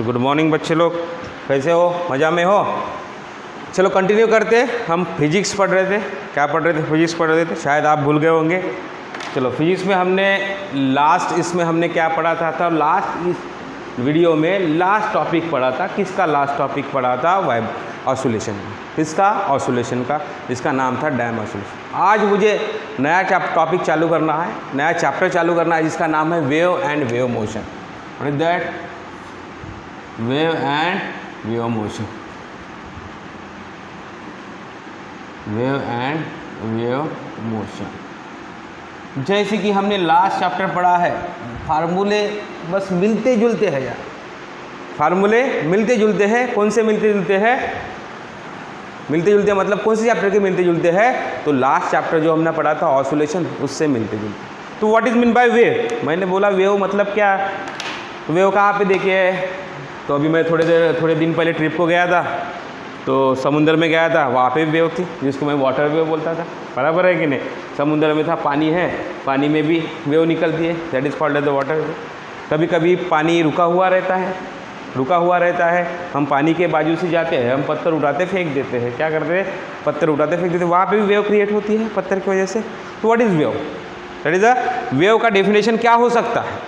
Good morning बच्चे लोग, कैसे हो? मज़ा में हो? चलो कंटिन्यू करते। हम फिजिक्स पढ़ रहे थे। क्या पढ़ रहे थे? फिजिक्स पढ़ रहे थे, शायद आप भूल गए होंगे। चलो फिजिक्स में हमने इसमें हमने क्या पढ़ा था लास्ट इस वीडियो में लास्ट टॉपिक पढ़ा था। किसका लास्ट टॉपिक पढ़ा था? Vibe oscillation. किसका? ऑसिलेशन का। इसका नाम था डैम ऑसिलेशन। आज मुझे नया टॉपिक चालू करना है, नया चैप्टर चालू करना है, जिसका नाम है wave and wave motion. What is that? Wave and wave motion. Wave and wave motion. जैसे कि हमने लास्ट चैप्टर पढ़ा है, फार्मूले बस मिलते जुलते हैं यार। फार्मूले मिलते जुलते हैं। कौन से मिलते जुलते हैं? मिलते जुलते मतलब कौन से चैप्टर के मिलते जुलते हैं? तो लास्ट चैप्टर जो हमने पढ़ा था ऑसिलेशन, उससे मिलते जुलते। तो what is mean by wave? मैंने बोला वेव मतलब क्या? वेव कहाँ पे देखिए, तो अभी मैं थोड़े दिन पहले ट्रिप को गया था, तो समुंदर में गया था, वहाँ पे भी वेव थी, जिसको मैं वाटर वेव बोलता था। बराबर है कि नहीं? समुंदर में था, पानी है, पानी में भी वेव निकलती है, that is called as the water wave. कभी कभी पानी रुका हुआ रहता है, हम पानी के बाजू से जाते हैं, हम पत्थर उठाते फेंक देते हैं। क्या करते हैं? पत्थर उठाते फेंक देते हैं, वहाँ पे भी वेव क्रिएट होती है पत्थर की वजह से। तो what is wave? That is a wave का डेफिनेशन क्या हो सकता है?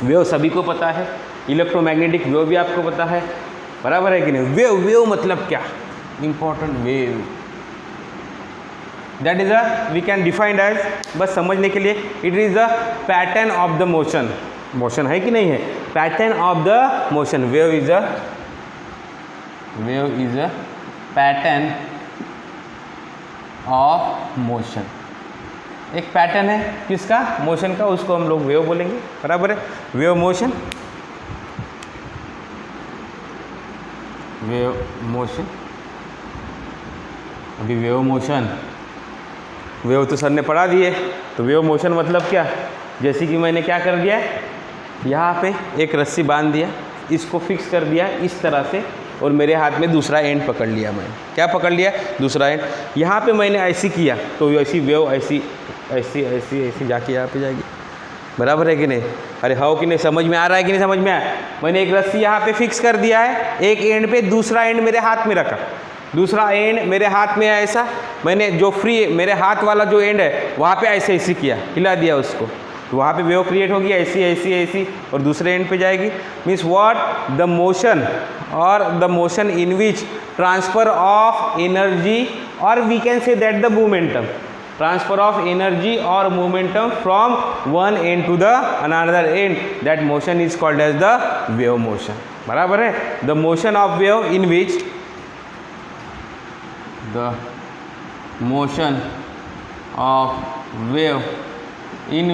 वेव सभी को पता है, इलेक्ट्रोमैग्नेटिक वेव भी आपको पता है। बराबर है कि नहीं? वेव मतलब क्या? Important wave, that is we can defined as, बस समझने के लिए, it is the pattern of the motion. Motion है कि नहीं है? Pattern of the motion. Wave is a pattern of motion. एक पैटर्न है किसका? मोशन का, उसको हम लोग वेव बोलेंगे। बराबर है? Wave motion, wave motion. अभी वेव मोशन, वेव तो सर ने पढ़ा दिए, तो वेव मोशन मतलब क्या? जैसे कि मैंने क्या कर दिया, यहाँ पे एक रस्सी बांध दिया, इसको फिक्स कर दिया इस तरह से, और मेरे हाथ में दूसरा एंड पकड़ लिया। मैंने क्या पकड़ लिया? दूसरा एंड। यहाँ पे मैंने ऐसी किया तो ऐसी वेव ऐसी जाके यहाँ पे जाएगी। बराबर है कि नहीं? अरे हो कि नहीं? समझ में आ रहा है कि नहीं समझ में आया? मैंने एक रस्सी यहाँ पे फिक्स कर दिया है, एक एंड पे, दूसरा एंड मेरे हाथ में रखा, दूसरा एंड मेरे हाथ में है ऐसा। मैंने जो फ्री मेरे हाथ वाला जो एंड है वहाँ पे ऐसे किया, हिला दिया उसको, तो वहाँ पे वेव क्रिएट होगी, ऐसी और दूसरे एंड पे जाएगी। Means what? द मोशन और the motion in which transfer of energy, और we can say that the momentum, transfer of energy or momentum from one end to the another end, that motion is called as the wave motion. बराबर है? the motion of wave in which the motion of wave in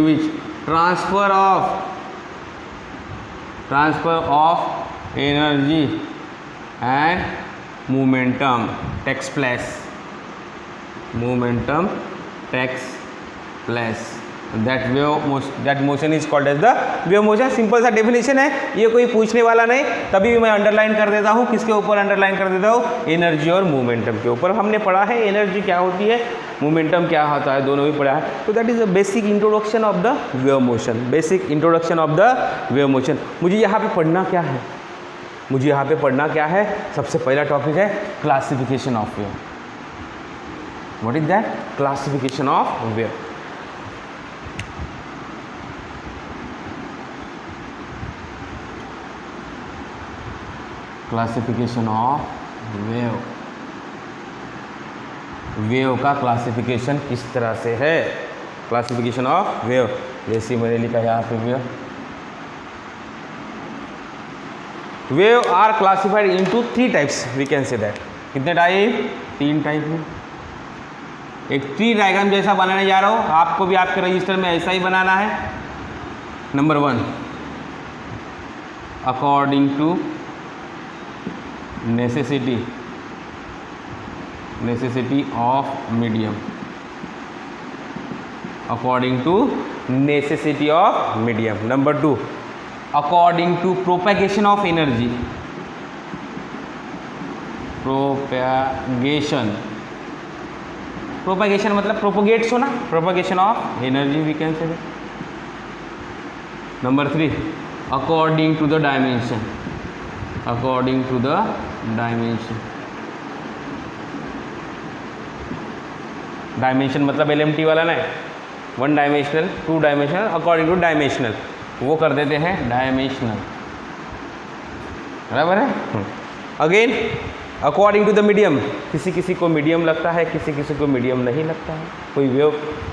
which transfer of energy and momentum takes place. that motion is called as the wave motion. Simple सा definition है, ये कोई पूछने वाला नहीं, तभी भी मैं अंडरलाइन कर देता हूँ। किसके ऊपर अंडरलाइन कर देता हूँ? एनर्जी और मोमेंटम के ऊपर। हमने पढ़ा है एनर्जी क्या होती है, मोमेंटम क्या होता है, दोनों भी पढ़ा है। तो that is the basic introduction of the wave motion. Basic introduction of the wave motion. मुझे यहाँ पे पढ़ना क्या है? सबसे पहला टॉपिक है classification of wave. What is that? Classification of wave. Classification of wave. Wave का क्लासिफिकेशन किस तरह से है? क्लासिफिकेशन ऑफ वेव, जैसे मैंने लिखा यहाँ पे wave. Wave are classified into 3 types, we can say that. कितने टाइप? 3 टाइप में। एक ट्री डायग्राम जैसा बनाने जा रहा हूँ, आपको भी आपके रजिस्टर में ऐसा ही बनाना है। Number 1, according to necessity of medium. According to necessity of medium. Number 2, according to propagation of energy. Propagation मतलब प्रोपोगेट्स होना, propagation of energy we can say. Number 3 according to the dimension, according to the dimension. Dimension मतलब LMT वाला ना, 1 dimensional 2 dimensional according to dimensional, वो कर देते हैं dimensional, बराबर है। Again according to the medium, किसी किसी को मीडियम लगता है, किसी किसी को मीडियम नहीं लगता है, कोई वेव,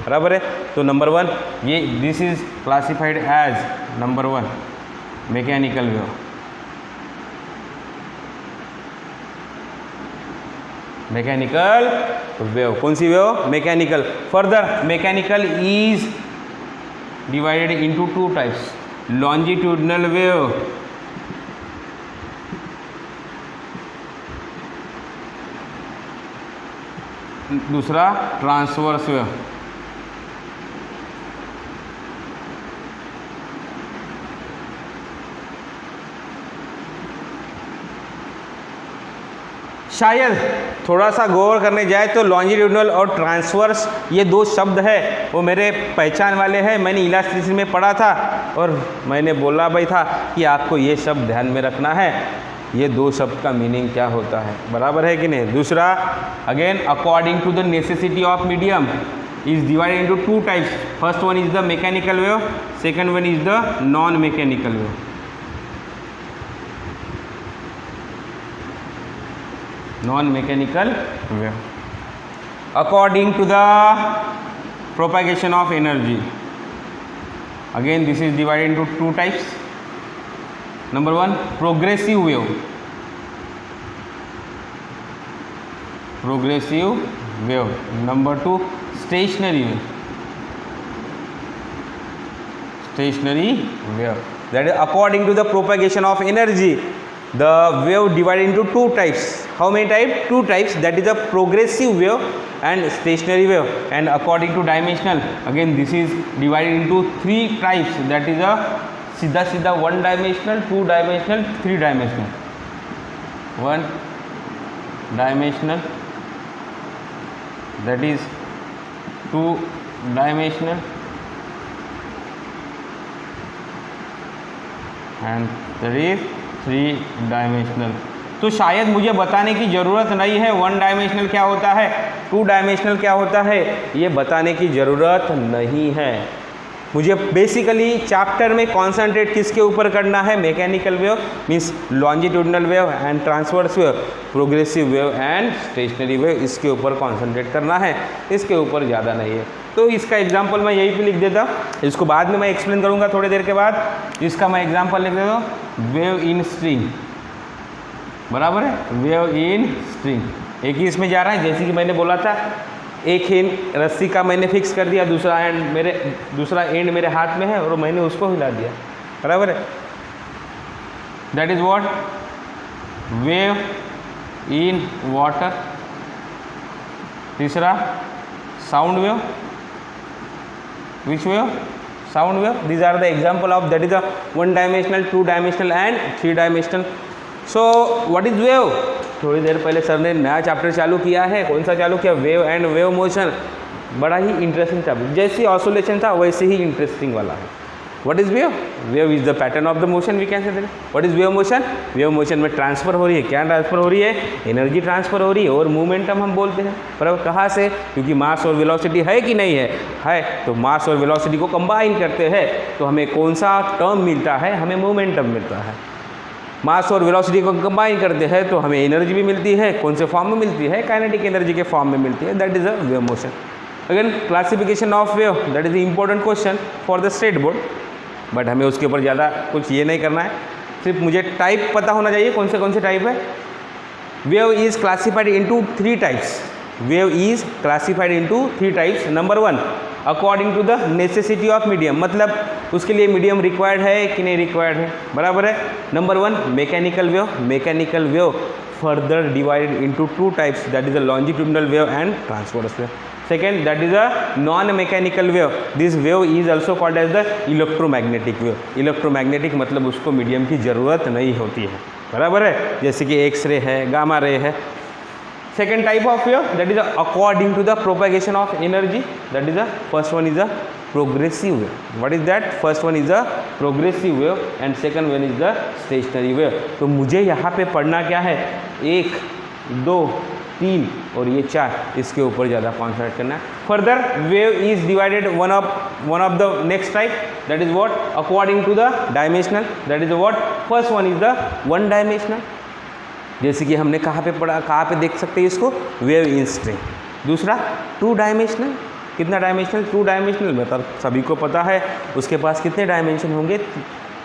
बराबर है। तो नंबर 1 ये this is classified as number 1 mechanical wave, mechanical wave. कौन सी wave? Mechanical. Further mechanical is divided into 2 types, longitudinal wave दूसरा ट्रांसवर्स वेव। शायद थोड़ा सा गौर करने जाए तो लॉन्जिट्यूडनल और ट्रांसवर्स ये 2 शब्द है वो मेरे पहचान वाले हैं, मैंने इलास्टिसिटी में पढ़ा था और मैंने बोला भाई था कि आपको ये शब्द ध्यान में रखना है, ये 2 शब्द का मीनिंग क्या होता है, बराबर है कि नहीं। दूसरा again according to the necessity of medium is divided into 2 types, first one is the mechanical wave, second one is the non mechanical wave. Non mechanical wave according to the propagation of energy, again this is divided into 2 types. Number 1 progressive wave, progressive wave. Number 2 stationary wave, stationary wave. That is according to the propagation of energy the wave divided into 2 types. How many types? 2 types, that is a progressive wave and stationary wave. And according to dimensional, again this is divided into 3 types, that is a सीधा 1 dimensional, 2 dimensional, 3 dimensional। 1 dimensional, that is 2 dimensional and that is 3 dimensional. तो शायद मुझे बताने की ज़रूरत नहीं है 1 dimensional क्या होता है, 2 डायमेंशनल क्या होता है, ये बताने की ज़रूरत नहीं है। मुझे बेसिकली चैप्टर में कॉन्सेंट्रेट किसके ऊपर करना है, mechanical wave means longitudinal wave and transverse wave, progressive wave and stationary wave, इसके ऊपर कॉन्सेंट्रेट करना है, इसके ऊपर ज़्यादा नहीं है। तो इसका एग्जाम्पल मैं यहीं पे लिख देता, इसको बाद में मैं एक्सप्लेन करूँगा थोड़ी देर के बाद। इसका मैं एग्जाम्पल लिख देता हूँ, वेव इन स्ट्रिंग, बराबर है, वेव इन स्ट्रिंग। एक ही इसमें जा रहा है, जैसे कि मैंने बोला था एक एंड रस्सी का मैंने फिक्स कर दिया, दूसरा एंड मेरे हाथ में है और मैंने उसको हिला दिया, बराबर है। That is what wave in water. तीसरा sound wave, which wave, sound wave. These are the example of that is a 1 dimensional, 2 dimensional and 3 dimensional. So what is wave? थोड़ी देर पहले सर ने नया चैप्टर चालू किया है, कौन सा चालू किया, वेव एंड वेव मोशन। बड़ा ही इंटरेस्टिंग चैप्टर, जैसे ऑसोलेशन था वैसे ही इंटरेस्टिंग वाला है। What is wave? Wave is the pattern of the motion, we can say. What is wave motion? Wave motion में ट्रांसफर हो रही है, क्या ट्रांसफर हो रही है, एनर्जी ट्रांसफर हो रही है और मोमेंटम हम बोलते हैं, बराबर। कहाँ से? क्योंकि मास और वेलोसिटी है कि नहीं है, तो मास और वेलोसिटी को कंबाइन करते हैं तो हमें कौन सा टर्म मिलता है, हमें मोमेंटम मिलता है। मास और वेलोसिटी को कंबाइन करते हैं तो हमें एनर्जी भी मिलती है, कौन से फॉर्म में मिलती है, काइनेटिक एनर्जी के फॉर्म में मिलती है, that is a wave motion. Again classification of wave, that is the important question for the state board, but हमें उसके ऊपर ज़्यादा कुछ ये नहीं करना है, सिर्फ मुझे टाइप पता होना चाहिए कौन से टाइप है। Wave is classified into 3 types, wave is classified into 3 types. Number 1 according to the necessity of medium, मतलब उसके लिए मीडियम रिक्वायर्ड है कि नहीं रिक्वायर्ड है, बराबर है। Number 1 mechanical wave, mechanical wave further divided into 2 types, that is a longitudinal wave and transverse wave. Second, that is a non-mechanical wave. This wave is also called as the electromagnetic wave. Electromagnetic मतलब उसको medium की ज़रूरत नहीं होती है, बराबर है, जैसे कि एक्सरे है, गामा रे है। Second type of wave, that is according to the propagation of energy, that is the first one is the progressive wave. What is that? First one is the progressive wave and second one is the stationary wave. तो मुझे यहाँ पे पढ़ना क्या है? 1, 2, 3 और ये 4, इसके ऊपर ज़्यादा कॉन्सेंट्रेट करना है. Further wave is divided one of the next type, that is what? According to the dimensional. That is what? First one is the one dimensional. जैसे कि हमने कहाँ पे पढ़ा, कहाँ पे देख सकते हैं इसको? Wave in string. दूसरा 2 डायमेंशनल. कितना डायमेंशनल? 2 डायमेंशनल. मतलब सभी को पता है उसके पास कितने डायमेंशन होंगे?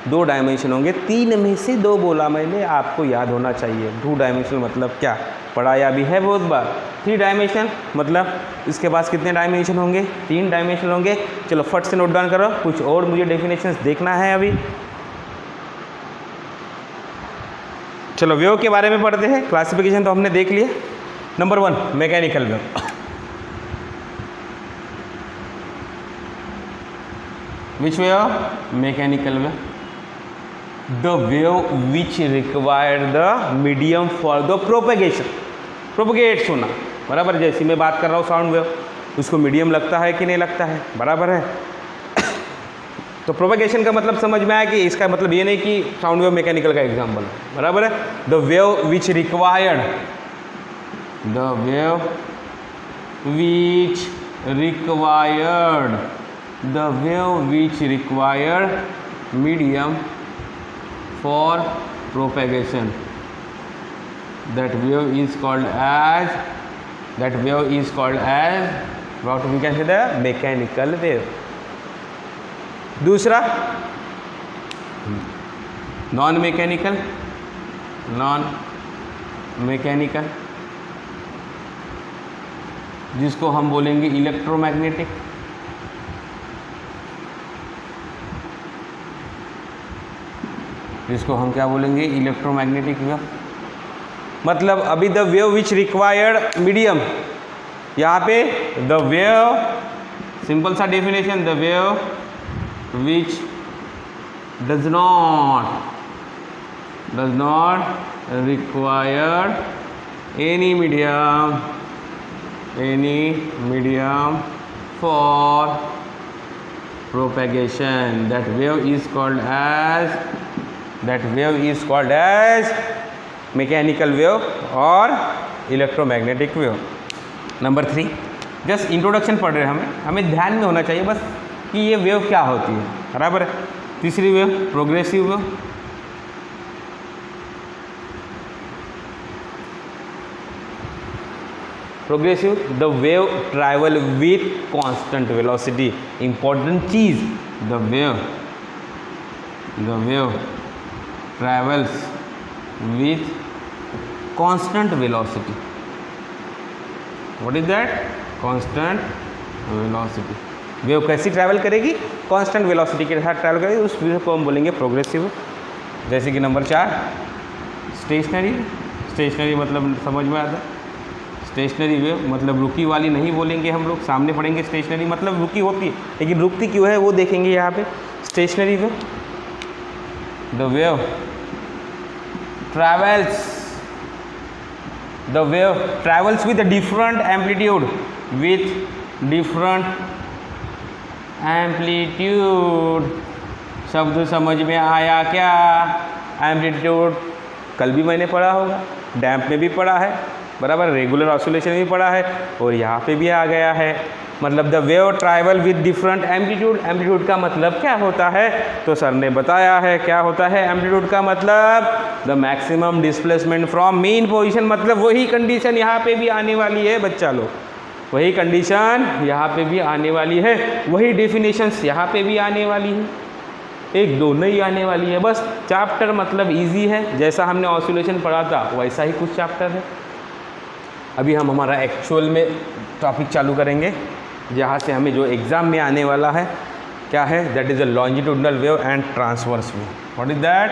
2 डायमेंशन होंगे. 3 में से 2 बोला मैंने, आपको याद होना चाहिए. 2 डायमेंशनल मतलब क्या? पढ़ाया भी है बहुत बार. 3 डायमेंशन मतलब इसके पास कितने डायमेंशन होंगे? 3 डायमेंशन होंगे. चलो फट से नोट डाउन करो. कुछ और मुझे डेफिनेशंस देखना है अभी. चलो वेव के बारे में पढ़ते हैं. क्लासिफिकेशन तो हमने देख लिया. Number 1 mechanical wave. Which wave? Mechanical wave. The wave which require the medium for the propagation. Propagates होना, बराबर. जैसे मैं बात कर रहा हूँ साउंड वेव, उसको मीडियम लगता है कि नहीं लगता है? बराबर है. तो प्रोपगेशन का मतलब समझ में आया कि इसका मतलब ये नहीं कि साउंड वेव मैकेनिकल का एग्जाम्पल है. बराबर है. The wave which required, the wave which required, the wave which required medium for propagation, that wave is called as what we can say, the mechanical wave. दूसरा non mechanical, जिसको हम बोलेंगे electromagnetic. जिसको हम क्या बोलेंगे? Electromagnetic wave. मतलब अभी the wave which required medium, यहाँ पे द वेव, सिंपल सा definition, the wave which does not require any medium for propagation, that wave is called as mechanical wave or electromagnetic wave. Number 3, just introduction पढ़ रहे हैं. हमें ध्यान में होना चाहिए बस कि ये वेव क्या होती है. बराबर है. तीसरी wave progressive wave. Progressive, the wave travel with constant velocity. Important चीज, the wave travels with constant velocity. What is that? Constant velocity. Wave कैसी ट्रैवल करेगी? कांस्टेंट वेलोसिटी के साथ ट्रैवल करेगी. उस वेव को हम बोलेंगे प्रोग्रेसिव. जैसे कि नंबर 4 स्टेशनरी मतलब समझ में आता है. स्टेशनरी वेव मतलब रुकी वाली नहीं बोलेंगे हम लोग, सामने पढ़ेंगे. स्टेशनरी मतलब रुकी होती है, लेकिन रुकती क्यों है वो देखेंगे यहाँ पे. Stationary wave, the wave travels with different amplitude. शब्द समझ में आया क्या? एम्पलीट्यूड कल भी मैंने पढ़ा होगा, डैम्प में भी पढ़ा है. बराबर. रेगुलर ऑसिलेशन भी पढ़ा है और यहाँ पे भी आ गया है. मतलब the wave travel with different amplitude. Amplitude का मतलब क्या होता है? तो सर ने बताया है क्या होता है एम्पलीट्यूड का मतलब. The maximum displacement from main position. मतलब वही कंडीशन यहाँ पे भी आने वाली है बच्चा लोग, वही कंडीशन यहाँ पे भी आने वाली है, वही डेफिनेशंस यहाँ पे भी आने वाली है. 1-2 नहीं आने वाली है. बस चैप्टर मतलब ईजी है. जैसा हमने ऑसिलेशन पढ़ा था वैसा ही कुछ चैप्टर है. अभी हम हमारा एक्चुअल में टॉपिक चालू करेंगे, जहाँ से हमें जो एग्ज़ाम में आने वाला है क्या है? That is a longitudinal wave and transverse wave. What is that?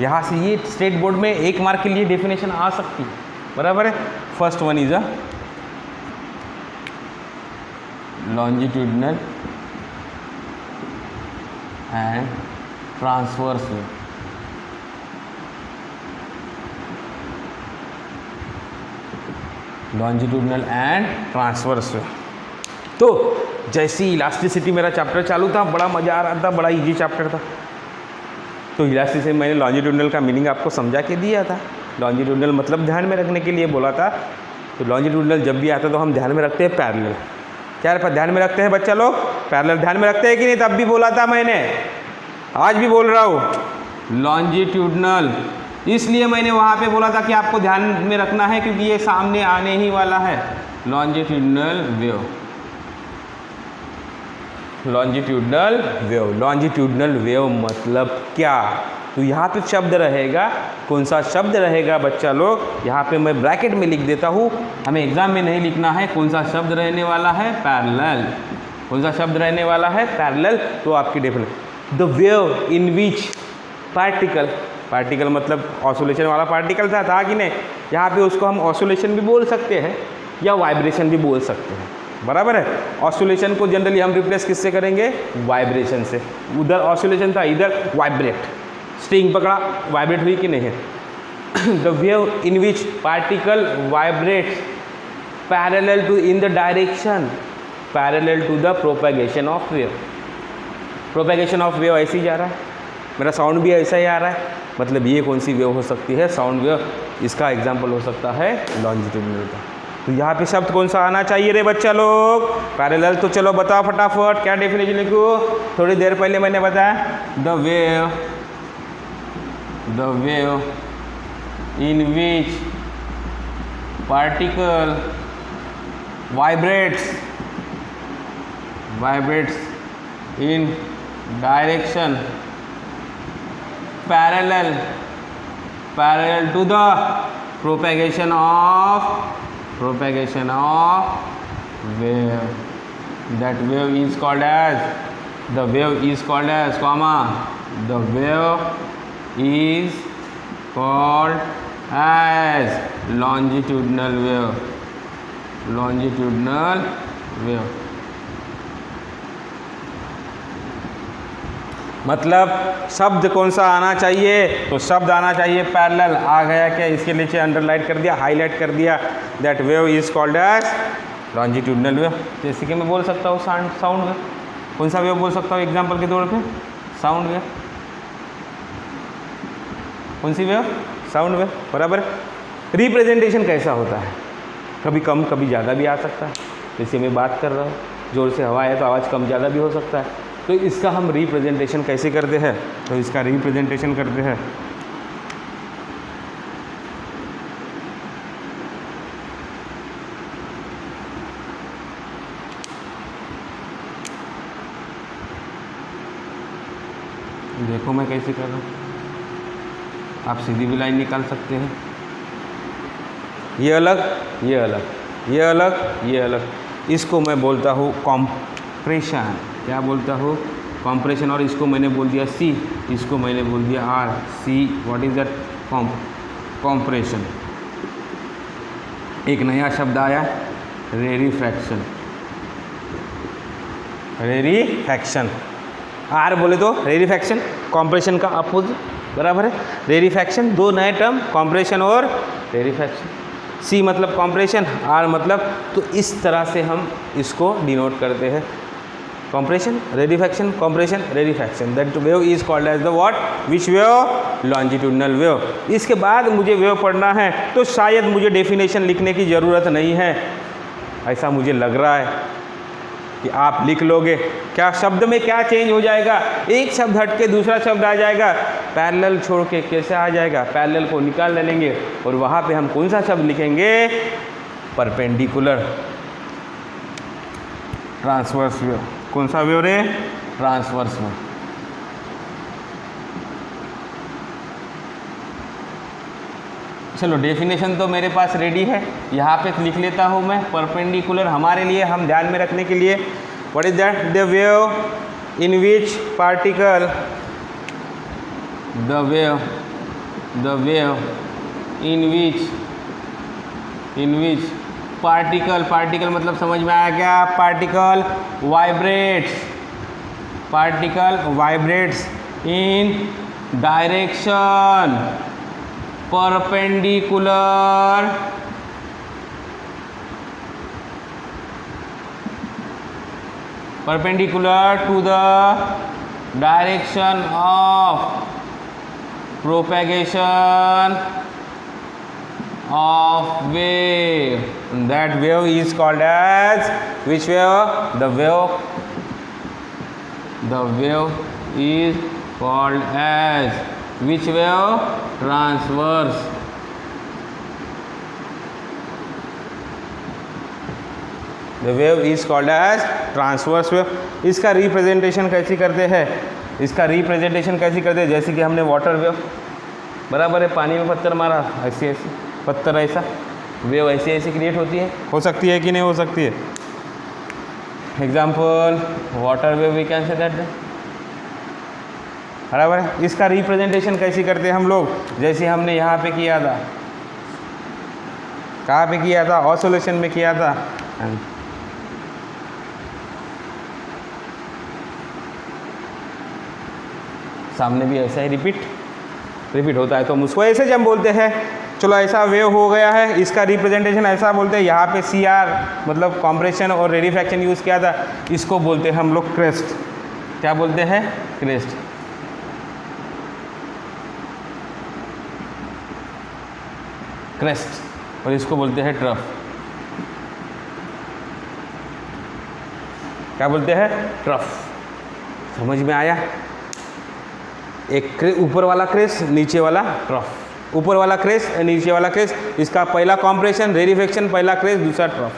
यहाँ से ये स्टेट बोर्ड में 1 मार्क के लिए डेफिनेशन आ सकती है. बराबर है. First one is a longitudinal and transverse wave. Longitudinal and transverse wave. तो जैसी इलास्टिसिटी मेरा चैप्टर चालू था, बड़ा मज़ा आ रहा था, बड़ा इजी चैप्टर था। तो इलास्टिसिटी मैंने लॉन्जिट्यूडनल का मीनिंग आपको समझा के दिया था। लॉन्जिट्यूडनल मतलब ध्यान में रखने के लिए बोला था। तो लॉन्जिट्यूडनल जब भी आता तो हम ध्यान में रखते हैं पैरेलल। क्या ध्यान में रखते हैं बच्चा लोग? पैरेलल ध्यान में रखते हैं कि नहीं? तब भी बोला था मैंने, आज भी बोल रहा हूँ लॉन्जिट्यूडनल। इसलिए मैंने वहाँ पे बोला था कि आपको ध्यान में रखना है, क्योंकि ये सामने आने ही वाला है। Longitudinal wave, longitudinal wave, longitudinal wave मतलब क्या? तो यहाँ पे शब्द रहेगा, कौन सा शब्द रहेगा बच्चा लोग? यहाँ पे मैं ब्रैकेट में लिख देता हूँ, हमें एग्जाम में नहीं लिखना है। कौन सा शब्द रहने वाला है? पैरेलल। कौन सा शब्द रहने वाला है? पैरेलल। तो आपकी definition, the wave in which particle, particle मतलब ऑसिलेशन वाला पार्टिकल था कि नहीं? यहाँ पे उसको हम ऑसिलेशन भी बोल सकते हैं या वाइब्रेशन भी बोल सकते हैं, बराबर है। ऑसिलेशन को जनरली हम रिप्लेस किससे करेंगे? वाइब्रेशन से। उधर ऑसिलेशन था, इधर वाइब्रेट, स्ट्रिंग पकड़ा, वाइब्रेट हुई कि नहीं है। The wave in which particle vibrates parallel to in the direction parallel to the propagation of wave. Propagation of wave ऐसे ही जा रहा है, मेरा साउंड भी ऐसा ही आ रहा है, मतलब ये कौन सी वेव हो सकती है? Sound wave. इसका एग्जाम्पल हो सकता है लॉन्जिट्यूडनल का। तो यहाँ पे शब्द कौन सा आना चाहिए रे बच्चा लोग? पैरेलल। तो चलो बताओ फटाफट, क्या डेफिनेशन लिखूँ? थोड़ी देर पहले मैंने बताया, the wave in which particle vibrates in direction parallel to the propagation of wave. That wave is called as, the wave is called as, the wave is called as longitudinal wave. मतलब शब्द कौन सा आना चाहिए? तो शब्द आना चाहिए पैरेलल। आ गया क्या? इसके नीचे अंडरलाइन कर दिया, हाईलाइट कर दिया। That wave is called as longitudinal wave. जैसे कि मैं बोल सकता हूँ साउंड वेव। कौन सा वेव बोल सकता हूँ एग्जांपल के तौर पे? Sound wave. कौन सी वेव? साउंड वेव, बराबर। रिप्रेजेंटेशन कैसा होता है? कभी कम कभी ज़्यादा भी आ सकता है। जैसे मैं बात कर रहा हूँ, जोर से हवा है तो आवाज़ कम ज़्यादा भी हो सकता है। तो इसका हम रिप्रेजेंटेशन कैसे करते हैं? तो इसका रिप्रेजेंटेशन करते हैं, देखो मैं कैसे कर रहा हूँ। आप सीधी भी लाइन निकाल सकते हैं, ये अलग, ये अलग, ये अलग, ये अलग। इसको मैं बोलता हूँ कॉम्प्रेशन। क्या बोलता हूँ? कॉम्प्रेशन। और इसको मैंने बोल दिया सी, इसको मैंने बोल दिया R. C, what is that? Compression. एक नया शब्द आया, रेरीफैक्शन। रेरीफैक्शन, आर बोले तो रेरीफैक्शन, कॉम्प्रेशन का अपोजिट, बराबर है। रेरीफैक्शन, दो नए टर्म, कॉम्प्रेशन और रेरीफैक्शन। सी मतलब कॉम्प्रेशन, आर मतलब, तो इस तरह से हम इसको डिनोट करते हैं। compression, rarefaction, compression, rarefaction. That wave is called as the what? Which wave? Longitudinal wave. इसके बाद मुझे वेव पढ़ना है तो शायद मुझे डेफिनेशन लिखने की ज़रूरत नहीं है, ऐसा मुझे लग रहा है कि आप लिख लोगे। क्या शब्द में क्या चेंज हो जाएगा? एक शब्द हट के दूसरा शब्द आ जाएगा। पैरेलल छोड़ के कैसे आ जाएगा? पैरेलल को निकाल लेंगे और वहाँ पे हम कौन सा शब्द लिखेंगे? Perpendicular transverse wave. कौन सा वेव रे? Transverse wave. चलो डेफिनेशन तो मेरे पास रेडी है, यहाँ पे लिख लेता हूँ मैं। परपेंडिकुलर हमारे लिए, हम ध्यान में रखने के लिए, what is that? The wave in which particle, the wave in which particle, particle मतलब समझ में आया क्या? Particle vibrates in direction perpendicular perpendicular to the direction of propagation of wave. That wave is called as which wave? The wave is called as which wave? Transverse. The wave is called as transverse wave. इसका representation कैसी करते हैं? इसका representation कैसी करते हैं? जैसे कि हमने वाटर वेव, बराबर है, पानी में पत्थर मारा, ऐसी ऐसी पत्थर, ऐसा वेव ऐसी ऐसी क्रिएट होती है. हो सकती है कि नहीं हो सकती है? Example water wave, we can say that. बराबर है. इसका रिप्रेजेंटेशन कैसे करते हैं हम लोग? जैसे हमने यहाँ पे किया था, कहाँ पे किया था? ऑसिलेशन में किया था. सामने भी ऐसा ही रिपीट होता है, तो हम उसको ऐसे जब बोलते हैं, चलो ऐसा वेव हो गया है, इसका रिप्रेजेंटेशन ऐसा बोलते हैं. यहाँ पे CR मतलब कॉम्प्रेशन और रेडिफ्रैक्शन यूज़ किया था, इसको बोलते हैं हम लोग क्रेस्ट. क्या बोलते हैं? क्रेस्ट. क्रेस्ट. और इसको बोलते हैं ट्रफ. क्या बोलते हैं? ट्रफ. समझ में आया? एक ऊपर वाला क्रेस्ट, नीचे वाला ट्रफ. ऊपर वाला क्रेस्ट, नीचे वाला क्रेस्ट. इसका पहला कॉम्प्रेशन, रेडिफेक्शन, पहला क्रेस्ट, दूसरा ट्रफ.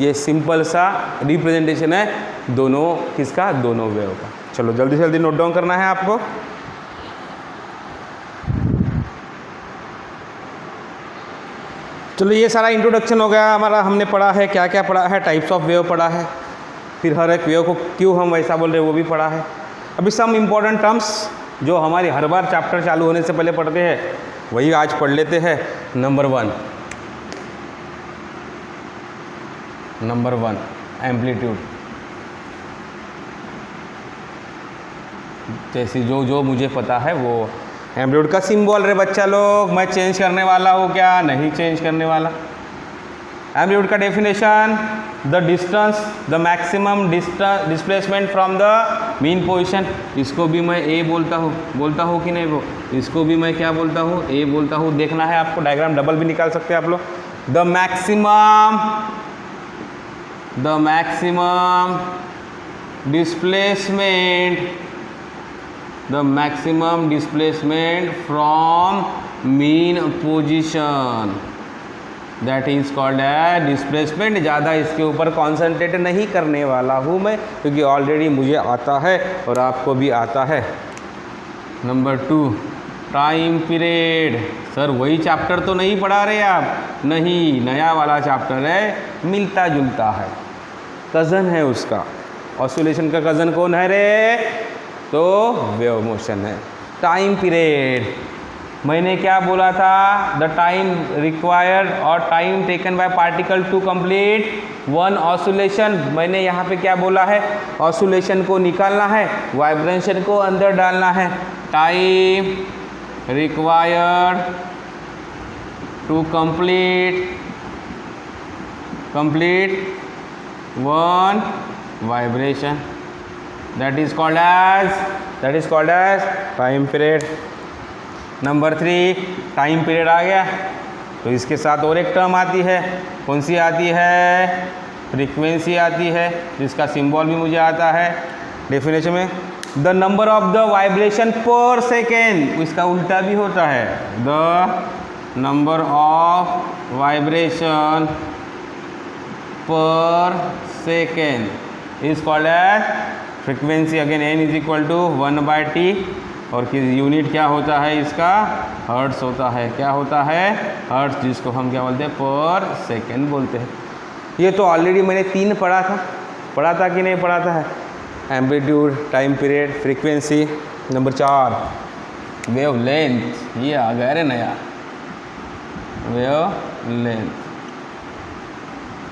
ये सिंपल सा रिप्रेजेंटेशन है दोनों किसका? दोनों वेव का. चलो जल्दी से जल्दी नोट डाउन करना है आपको. चलो ये सारा इंट्रोडक्शन हो गया हमारा. हमने पढ़ा है क्या क्या पढ़ा है? टाइप्स ऑफ वेव पढ़ा है, फिर हर एक वेव को क्यों हम वैसा बोल रहे हैं वो भी पढ़ा है. अभी सम इम्पोर्टेंट टर्म्स जो हमारी हर बार चैप्टर चालू होने से पहले पढ़ते हैं वही आज पढ़ लेते हैं. Number one amplitude. जैसे जो मुझे पता है वो एम्पलीट्यूड का सिंबल. रे बच्चा लोग, मैं चेंज करने वाला हूँ क्या? नहीं चेंज करने वाला. एम्पलीट्यूड का definition, the distance, the maximum displacement from the mean position. इसको भी मैं ए बोलता हूँ कि नहीं? वो इसको भी मैं क्या बोलता हूँ? ए बोलता हूँ. देखना है आपको, डायग्राम डबल भी निकाल सकते हैं आप लोग. The maximum displacement from mean position, that is called as displacement. ज़्यादा इसके ऊपर कॉन्सेंट्रेट नहीं करने वाला हूँ मैं, क्योंकि ऑलरेडी मुझे आता है और आपको भी आता है. Number 2 time period. सर वही चैप्टर तो नहीं पढ़ा रहे आप? नहीं, नया वाला चैप्टर है, मिलता जुलता है, कज़न है उसका. ऑसिलेशन का कज़न कौन है रे? तो वेव मोशन है. टाइम पीरियड, मैंने क्या बोला था? द टाइम रिक्वायर्ड और time taken by particle to complete one oscillation. मैंने यहाँ पे क्या बोला है? ऑसिलेशन को निकालना है, वाइब्रेशन को अंदर डालना है. Time required to complete one vibration, that is called as time period. Number 3 time period आ गया, तो इसके साथ और एक टर्म आती है. कौन सी आती है? फ्रीक्वेंसी आती है, जिसका सिंबल भी मुझे आता है डेफिनेशन में. The number of the vibration per second, इसका उल्टा भी होता है. The number of vibration per second is called as frequency. Again n is equal to 1/t, और किस यूनिट क्या होता है इसका? हर्ट्स होता है. क्या होता है? हर्ट्स, जिसको हम क्या बोलते हैं? पर सेकेंड बोलते हैं. ये तो ऑलरेडी मैंने 3 पढ़ा था कि नहीं पढ़ा था? Amplitude, time period, frequency. Number 4 wave length. ये आ गया रे नया, वेव लेंथ.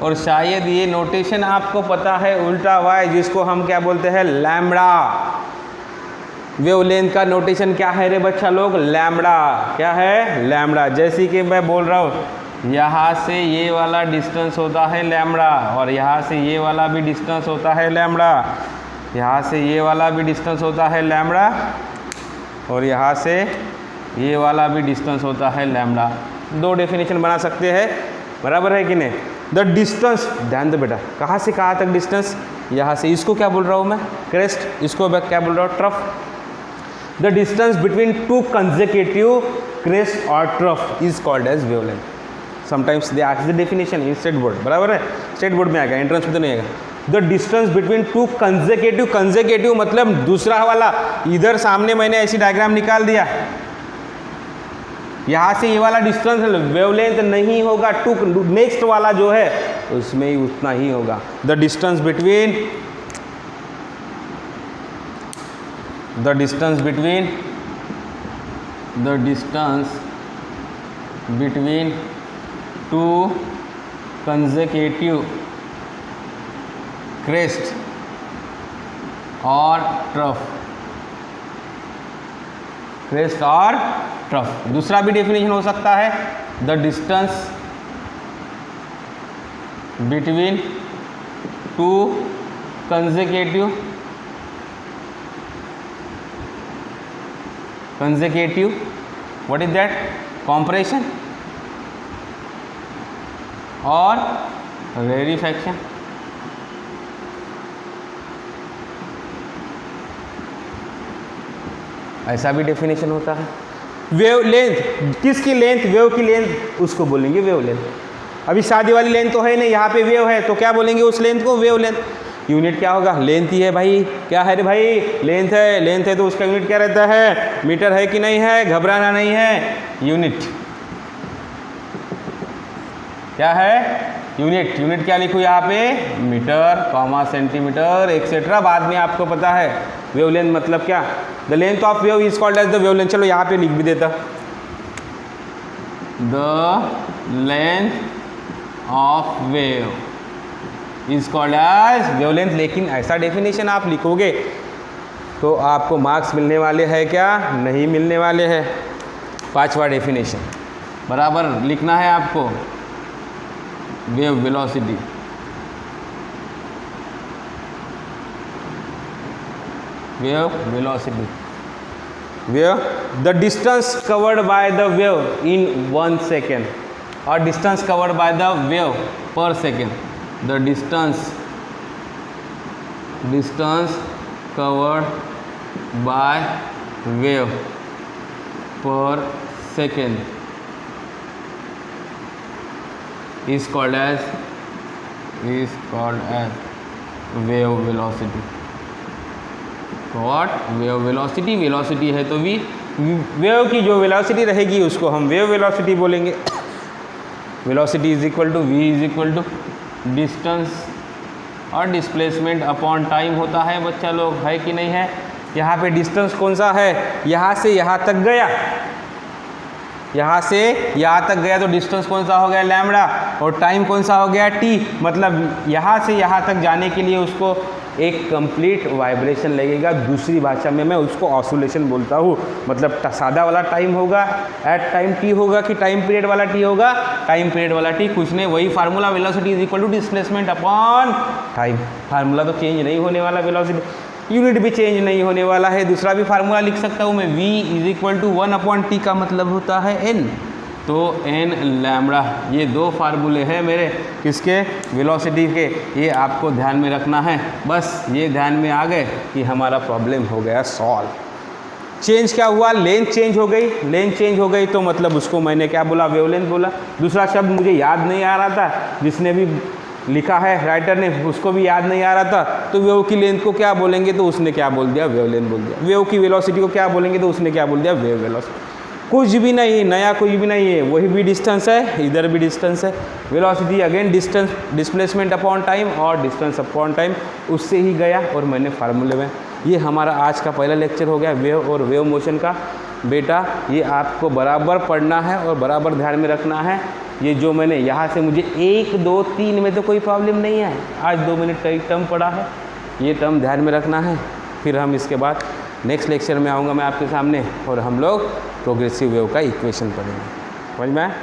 और शायद ये नोटेशन आपको पता है, उल्टा वाई, जिसको हम क्या बोलते हैं? लैम्बडा. वेवलेंथ का नोटेशन क्या है रे बच्चा लोग? लैम्बडा. क्या है? लैम्बडा. जैसे कि मैं बोल रहा हूँ यहाँ से ये वाला डिस्टेंस होता है लैम्बडा, और यहाँ से ये वाला भी डिस्टेंस होता है लैम्बडा, यहाँ से ये वाला भी डिस्टेंस होता है लैम्बडा, और यहाँ से ये वाला भी डिस्टेंस होता है लैम्बडा। दो डेफिनेशन बना सकते हैं, बराबर है कि नहीं। द डिस्टेंस, ध्यान दो बेटा, कहाँ से कहाँ तक डिस्टेंस, यहाँ से, इसको क्या बोल रहा हूँ मैं, क्रेस्ट, इसको मैं क्या बोल रहा हूँ, trough. The distance between two consecutive crest और trough is called as wavelength. Sometimes they ask the definition in state board, बराबर है, स्टेट बोर्ड में आएगा, एंट्रेंस में तो नहीं आएगा। The distance between two consecutive, consecutive मतलब दूसरा वाला, इधर सामने मैंने ऐसी डायग्राम निकाल दिया, यहाँ से ये वाला डिस्टेंस वेवलेंथ नहीं होगा, टू नेक्स्ट वाला जो है उसमें ही उतना ही होगा। The distance between two consecutive crest और ट्रफ, क्रेस्ट और ट्रफ। दूसरा भी डेफिनेशन हो सकता है, the distance between two consecutive what is that, compression और रेरिफैक्शन। ऐसा भी डेफिनेशन होता है। वेव लेंथ, किसकी लेंथ, वेव की लेंथ, उसको बोलेंगे वेव लेंथ। अभी शादी वाली लेंथ तो है नहीं, यहाँ पे वेव है, तो क्या बोलेंगे उस लेंथ को, वेव लेंथ। यूनिट क्या होगा, लेंथ ही है भाई, क्या है रे भाई, लेंथ है, लेंथ है तो उसका यूनिट क्या रहता है, मीटर है कि नहीं है, घबराना नहीं है, यूनिट क्या है, यूनिट। यूनिट क्या लिखूँ यहाँ पे, मीटर, कॉमा, सेंटीमीटर, एक्सेट्रा, बाद में आपको पता है। वेवलेंथ मतलब क्या, the length of wave is called as the wavelength. चलो यहाँ पे लिख भी देता, the length of wave is called as wavelength. लेकिन ऐसा डेफिनेशन आप लिखोगे तो आपको मार्क्स मिलने वाले हैं क्या, नहीं मिलने वाले हैं। पांचवा डेफिनेशन बराबर लिखना है आपको, wave velocity, wave velocity, wave the distance covered by the wave in 1 second और distance covered by the wave per second. The distance covered by wave per second is called as wave velocity. what, wave velocity, velocity है तो wave की जो velocity रहेगी उसको हम wave velocity बोलेंगे। Velocity is equal to v is equal to distance और displacement upon time होता है बच्चा लोग, है कि नहीं है। यहाँ पे डिस्टेंस कौन सा है, यहाँ से यहाँ तक गया, यहाँ से यहाँ तक गया तो डिस्टेंस कौन सा हो गया, लैम्बडा, और टाइम कौन सा हो गया, t। मतलब यहाँ से यहाँ तक जाने के लिए उसको एक कंप्लीट वाइब्रेशन लगेगा, दूसरी भाषा में मैं उसको ऑसिलेशन बोलता हूँ। मतलब सादा वाला टाइम होगा, एट टाइम t होगा कि टाइम पीरियड वाला t होगा, टाइम पीरियड वाला t, कुछ नहीं, वही formula, velocity is equal to displacement upon time. Formula तो चेंज नहीं होने वाला, वेलोसिटी यूनिट भी चेंज नहीं होने वाला है। दूसरा भी फार्मूला लिख सकता हूँ मैं, v is equal to 1/t का मतलब होता है n, तो n लैम्बडा। ये दो फार्मूले हैं मेरे किसके, वेलोसिटी के, ये आपको ध्यान में रखना है। बस ये ध्यान में आ गए कि हमारा प्रॉब्लम हो गया सॉल्व। चेंज क्या हुआ, लेंथ चेंज हो गई, लेंथ चेंज हो गई तो मतलब उसको मैंने क्या बोला, वेवलेंथ बोला। दूसरा शब्द मुझे याद नहीं आ रहा था, जिसने भी लिखा है राइटर ने उसको भी याद नहीं आ रहा था, तो वेव की लेंथ को क्या बोलेंगे तो उसने क्या बोल दिया, वेवलेंथ बोल दिया। वेव की वेलोसिटी को क्या बोलेंगे तो उसने क्या बोल दिया, वेव वेलोसिटी। कुछ भी नहीं नया, कुछ भी नहीं है, वही भी डिस्टेंस है, इधर भी डिस्टेंस है। Velocity again distance, displacement upon time और डिस्टेंस अपॉन टाइम, उससे ही गया और मैंने फार्मूले में। ये हमारा आज का पहला लेक्चर हो गया वेव और वेव मोशन का। बेटा ये आपको बराबर पढ़ना है और बराबर ध्यान में रखना है। ये जो मैंने यहाँ से मुझे 1, 2, 3 में तो कोई प्रॉब्लम नहीं है, आज 2 मिनट का एक टर्म पढ़ा है, ये टर्म ध्यान में रखना है। फिर हम इसके बाद नेक्स्ट लेक्चर में आऊँगा मैं आपके सामने और हम लोग प्रोग्रेसिव वेव का इक्वेशन पढ़ेंगे। समझ में आया?